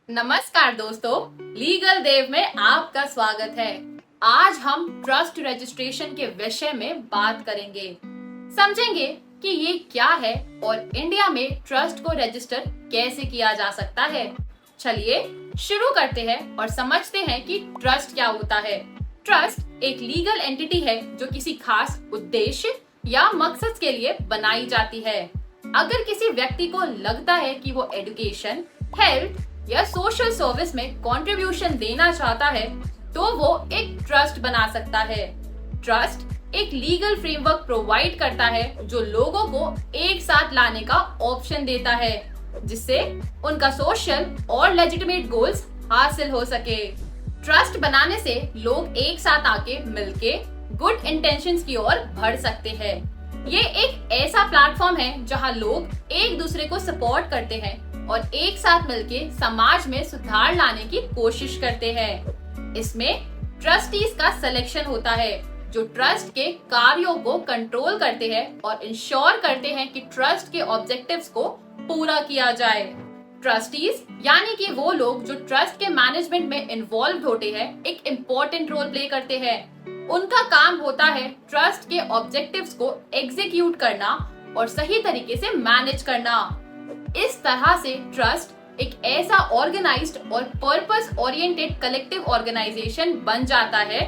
नमस्कार दोस्तों, लीगल देव में आपका स्वागत है। आज हम ट्रस्ट रजिस्ट्रेशन के विषय में बात करेंगे, समझेंगे कि ये क्या है और इंडिया में ट्रस्ट को रजिस्टर कैसे किया जा सकता है। चलिए शुरू करते हैं और समझते हैं कि ट्रस्ट क्या होता है। ट्रस्ट एक लीगल एंटिटी है जो किसी खास उद्देश्य या मकसद के लिए बनाई जाती है। अगर किसी व्यक्ति को लगता है कि वो एजुकेशन, हेल्थ या सोशल सर्विस में कंट्रीब्यूशन देना चाहता है तो वो एक ट्रस्ट बना सकता है। ट्रस्ट एक लीगल फ्रेमवर्क प्रोवाइड करता है जो लोगों को एक साथ लाने का ऑप्शन देता है जिससे उनका सोशल और लेजिटिमेट गोल्स हासिल हो सके। ट्रस्ट बनाने से लोग एक साथ आके मिलके गुड इंटेंशंस की ओर बढ़ सकते हैं। ये एक ऐसा प्लेटफॉर्म है जहां लोग एक दूसरे को सपोर्ट करते हैं और एक साथ मिलके समाज में सुधार लाने की कोशिश करते हैं। इसमें ट्रस्टीज का सिलेक्शन होता है जो ट्रस्ट के कार्यों को कंट्रोल करते हैं और इंश्योर करते हैं कि ट्रस्ट के ऑब्जेक्टिव्स को पूरा किया जाए। ट्रस्टीज यानी कि वो लोग जो ट्रस्ट के मैनेजमेंट में इन्वॉल्व होते हैं एक इम्पोर्टेंट रोल प्ले करते हैं। उनका काम होता है ट्रस्ट के ऑब्जेक्टिव्स को एग्जीक्यूट करना और सही तरीके से मैनेज करना। इस तरह से ट्रस्ट एक ऐसा ऑर्गेनाइज्ड और पर्पस ओरिएंटेड कलेक्टिव ऑर्गेनाइजेशन बन जाता है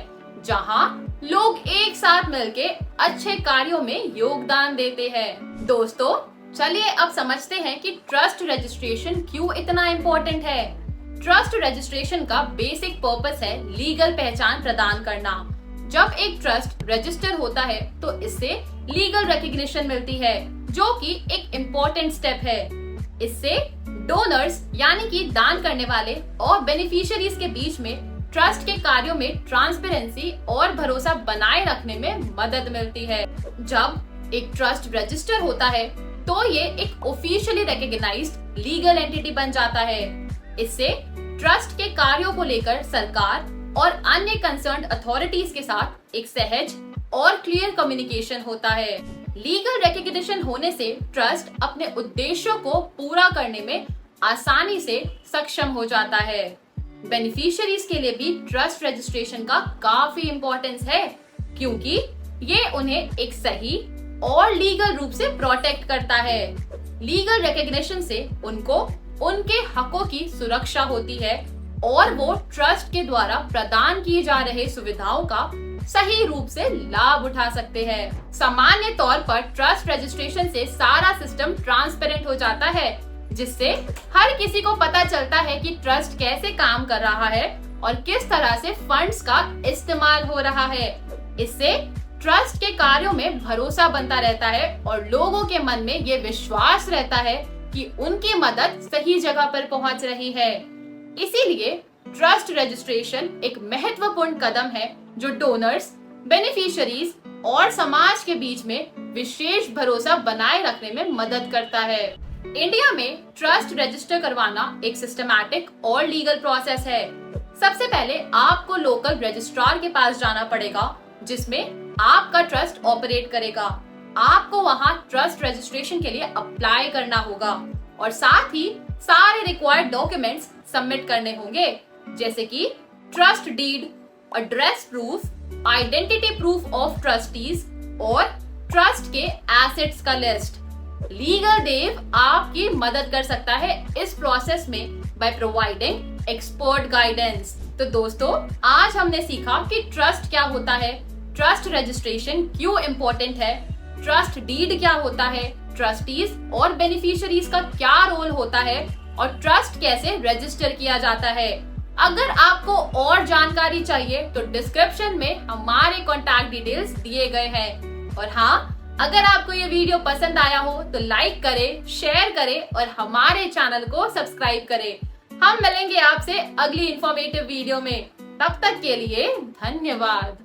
जहां लोग एक साथ मिलके अच्छे कार्यों में योगदान देते हैं। दोस्तों, चलिए अब समझते हैं कि ट्रस्ट रजिस्ट्रेशन क्यों इतना इम्पोर्टेंट है। ट्रस्ट रजिस्ट्रेशन का बेसिक पर्पस है लीगल पहचान प्रदान करना। जब एक ट्रस्ट रजिस्टर होता है तो इससे लीगल रिकॉग्निशन मिलती है जो कि एक इम्पोर्टेंट स्टेप है। इससे डोनर्स यानी कि दान करने वाले और बेनिफिशियरीज के बीच में ट्रस्ट के कार्यों में ट्रांसपेरेंसी और भरोसा बनाए रखने में मदद मिलती है। जब एक ट्रस्ट रजिस्टर होता है तो ये एक ऑफिशियली रिकॉग्नाइज्ड लीगल एंटिटी बन जाता है। इससे ट्रस्ट के कार्यों को लेकर सरकार और अन्य कंसर्न्ड अथॉरिटीज के साथ एक सहज और क्लियर कम्युनिकेशन होता है। लीगल रिकॉग्निशन होने से ट्रस्ट अपने उद्देश्यों को पूरा करने में आसानी से सक्षम हो जाता है। बेनिफिशियरीज के लिए भी ट्रस्ट रजिस्ट्रेशन का काफी इम्पोर्टेंस है क्योंकि ये उन्हें एक सही और लीगल रूप से प्रोटेक्ट करता है। लीगल रिकॉग्निशन से उनको उनके हकों की सुरक्षा होती है और वो ट्रस्ट के द्वारा प्रदान किए जा रहे सुविधाओं का सही रूप से लाभ उठा सकते हैं। सामान्य तौर पर ट्रस्ट रजिस्ट्रेशन से सारा सिस्टम ट्रांसपेरेंट हो जाता है जिससे हर किसी को पता चलता है कि ट्रस्ट कैसे काम कर रहा है और किस तरह से फंड्स का इस्तेमाल हो रहा है। इससे ट्रस्ट के कार्यों में भरोसा बनता रहता है और लोगों के मन में ये विश्वास रहता है कि उनकी मदद सही जगह पर पहुंच रही है। इसीलिए ट्रस्ट रजिस्ट्रेशन एक महत्वपूर्ण कदम है जो डोनर्स, बेनिफिशियरीज और समाज के बीच में विशेष भरोसा बनाए रखने में मदद करता है। इंडिया में ट्रस्ट रजिस्टर करवाना एक सिस्टमैटिक और लीगल प्रोसेस है। सबसे पहले आपको लोकल रजिस्ट्रार के पास जाना पड़ेगा जिसमें आपका ट्रस्ट ऑपरेट करेगा। आपको वहां ट्रस्ट रजिस्ट्रेशन के लिए अप्लाई करना होगा और साथ ही सारे रिक्वायर्ड डॉक्यूमेंट्स सबमिट करने होंगे जैसे कि trust deed, address proof, identity proof of trustees और ट्रस्ट के एसेट्स का लिस्ट। लीगल देव आपकी मदद कर सकता है इस प्रोसेस में बाय प्रोवाइडिंग एक्सपर्ट गाइडेंस। तो दोस्तों, आज हमने सीखा कि ट्रस्ट क्या होता है, ट्रस्ट रजिस्ट्रेशन क्यों इम्पोर्टेंट है, ट्रस्ट डीड क्या होता है, ट्रस्टीज और बेनिफिशियरीज का क्या रोल होता है और ट्रस्ट कैसे रजिस्टर किया जाता है। अगर आपको और जानकारी चाहिए तो डिस्क्रिप्शन में हमारे कॉन्टैक्ट डिटेल्स दिए गए हैं। और हाँ, अगर आपको ये वीडियो पसंद आया हो तो लाइक करें, शेयर करें और हमारे चैनल को सब्सक्राइब करें। हम मिलेंगे आपसे अगली इंफॉर्मेटिव वीडियो में। तब तक के लिए धन्यवाद।